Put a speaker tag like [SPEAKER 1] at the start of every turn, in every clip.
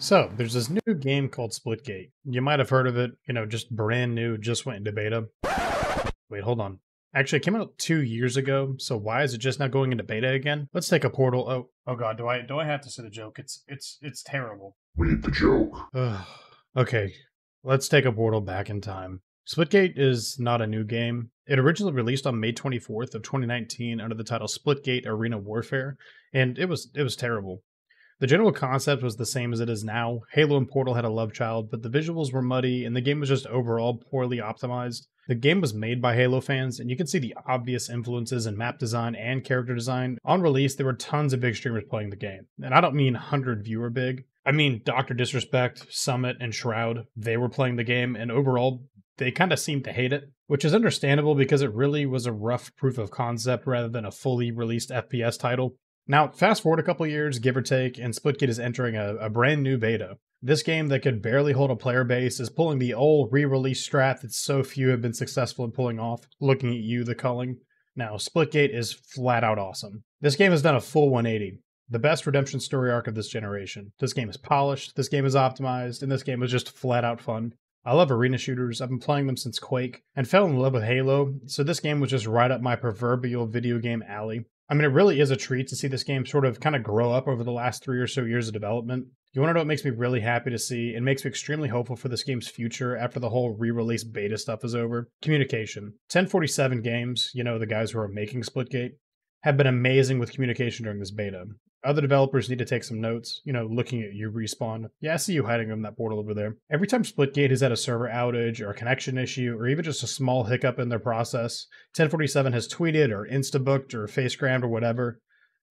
[SPEAKER 1] So, there's this new game called Splitgate. You might have heard of it, just brand new, just went into beta. Wait, hold on. Actually, it came out 2 years ago, so why is it just now going into beta again? Let's take a portal. Oh god, do I have to say the joke? It's terrible.
[SPEAKER 2] Read the joke.
[SPEAKER 1] Ugh. Okay, let's take a portal back in time. Splitgate is not a new game. It originally released on May 24th of 2019 under the title Splitgate Arena Warfare, and it was terrible. The general concept was the same as it is now. Halo and Portal had a love child, but the visuals were muddy and the game was just overall poorly optimized. The game was made by Halo fans, and you can see the obvious influences in map design and character design. On release, there were tons of big streamers playing the game. And I don't mean 100 viewer big. I mean Dr. Disrespect, Summit, and Shroud. They were playing the game, and overall, they kind of seemed to hate it, which is understandable because it really was a rough proof of concept rather than a fully released FPS title. Now, fast forward a couple years, give or take, and Splitgate is entering a brand new beta. This game that could barely hold a player base is pulling the old re-release strat that so few have been successful in pulling off. Looking at you, the culling. Now, Splitgate is flat out awesome. This game has done a full 180. The best redemption story arc of this generation. This game is polished, this game is optimized, and this game is just flat out fun. I love arena shooters, I've been playing them since Quake, and fell in love with Halo, so this game was just right up my proverbial video game alley. I mean, it really is a treat to see this game sort of kind of grow up over the last 3 or so years of development. You want to know what makes me really happy to see and makes me extremely hopeful for this game's future after the whole re-release beta stuff is over? Communication. 1047 Games, the guys who are making Splitgate, have been amazing with communication during this beta. Other developers need to take some notes, looking at you, Respawn. Yeah, I see you hiding in that portal over there. Every time Splitgate has had a server outage or a connection issue or even just a small hiccup in their process, 1047 has tweeted or instabooked or facegrammed or whatever,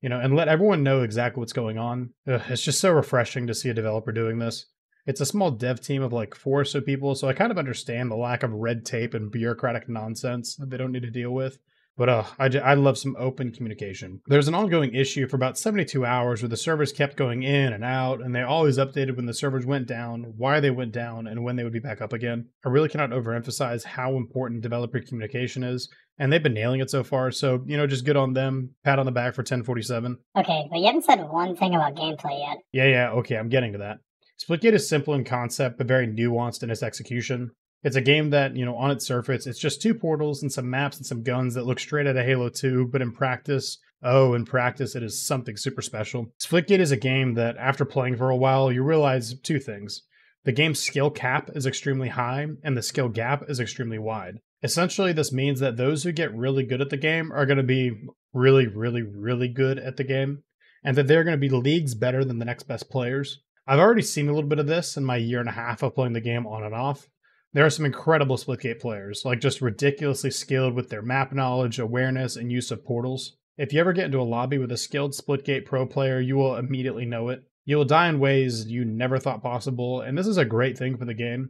[SPEAKER 1] and let everyone know exactly what's going on. It's just so refreshing to see a developer doing this. It's a small dev team of like 4 or so people, so I kind of understand the lack of red tape and bureaucratic nonsense that they don't need to deal with. But I love some open communication. There's an ongoing issue for about 72 hours where the servers kept going in and out, and they always updated when the servers went down, why they went down, and when they would be back up again. I really cannot overemphasize how important developer communication is, and they've been nailing it so far, so, just good on them. Pat on the back for 1047.
[SPEAKER 3] Okay, but you haven't said one thing about gameplay yet.
[SPEAKER 1] Yeah, okay, I'm getting to that. Splitgate is simple in concept, but very nuanced in its execution. It's a game that, on its surface, it's just 2 portals and some maps and some guns that look straight out of Halo 2, but in practice, it is something super special. Splitgate is a game that, after playing for a while, you realize 2 things. The game's skill cap is extremely high, and the skill gap is extremely wide. Essentially, this means that those who get really good at the game are going to be really, really, really good at the game, and that they're going to be leagues better than the next best players. I've already seen a little bit of this in my year and a half of playing the game on and off. There are some incredible Splitgate players, like just ridiculously skilled with their map knowledge, awareness, and use of portals. If you ever get into a lobby with a skilled Splitgate pro player, you will immediately know it. You will die in ways you never thought possible, and this is a great thing for the game.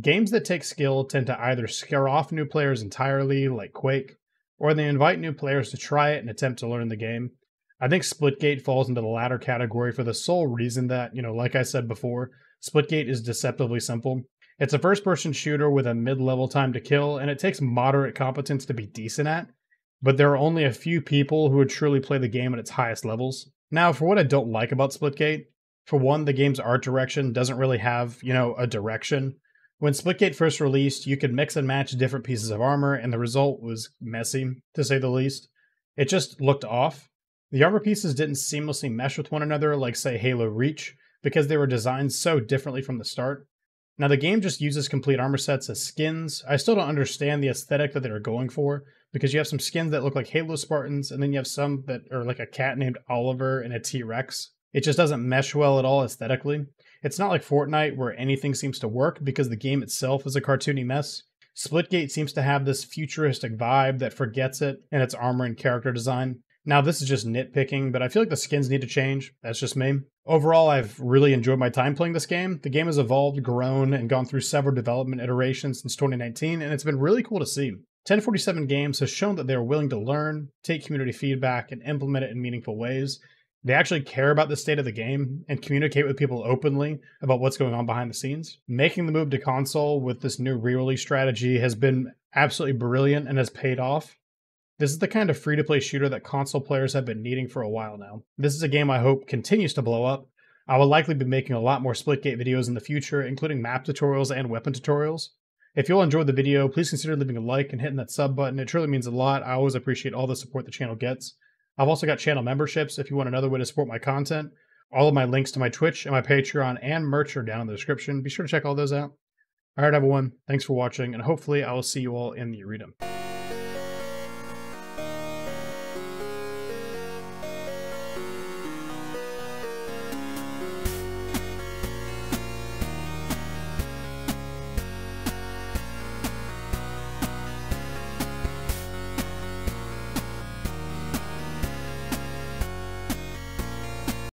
[SPEAKER 1] Games that take skill tend to either scare off new players entirely, like Quake, or they invite new players to try it and attempt to learn the game. I think Splitgate falls into the latter category for the sole reason that, like I said before, Splitgate is deceptively simple. It's a first-person shooter with a mid-level time to kill, and it takes moderate competence to be decent at, but there are only a few people who would truly play the game at its highest levels. Now, for what I don't like about Splitgate, for one, the game's art direction doesn't really have, a direction. When Splitgate first released, you could mix and match different pieces of armor, and the result was messy, to say the least. It just looked off. The armor pieces didn't seamlessly mesh with one another like, say, Halo Reach, because they were designed so differently from the start. Now, the game just uses complete armor sets as skins. I still don't understand the aesthetic that they were going for, because you have some skins that look like Halo Spartans, and then you have some that are like a cat named Oliver and a T-Rex. It just doesn't mesh well at all aesthetically. It's not like Fortnite, where anything seems to work because the game itself is a cartoony mess. Splitgate seems to have this futuristic vibe that forgets it in its armor and character design. Now, this is just nitpicking, but I feel like the skins need to change. That's just me. Overall, I've really enjoyed my time playing this game. The game has evolved, grown, and gone through several development iterations since 2019, and it's been really cool to see. 1047 Games has shown that they are willing to learn, take community feedback, and implement it in meaningful ways. They actually care about the state of the game and communicate with people openly about what's going on behind the scenes. Making the move to console with this new re-release strategy has been absolutely brilliant and has paid off. This is the kind of free-to-play shooter that console players have been needing for a while now. This is a game I hope continues to blow up. I will likely be making a lot more Splitgate videos in the future, including map tutorials and weapon tutorials. If you'll enjoy the video, please consider leaving a like and hitting that sub button. It truly means a lot. I always appreciate all the support the channel gets. I've also got channel memberships if you want another way to support my content. All of my links to my Twitch and my Patreon and merch are down in the description. Be sure to check all those out. Alright everyone, thanks for watching, and hopefully I will see you all in the arena.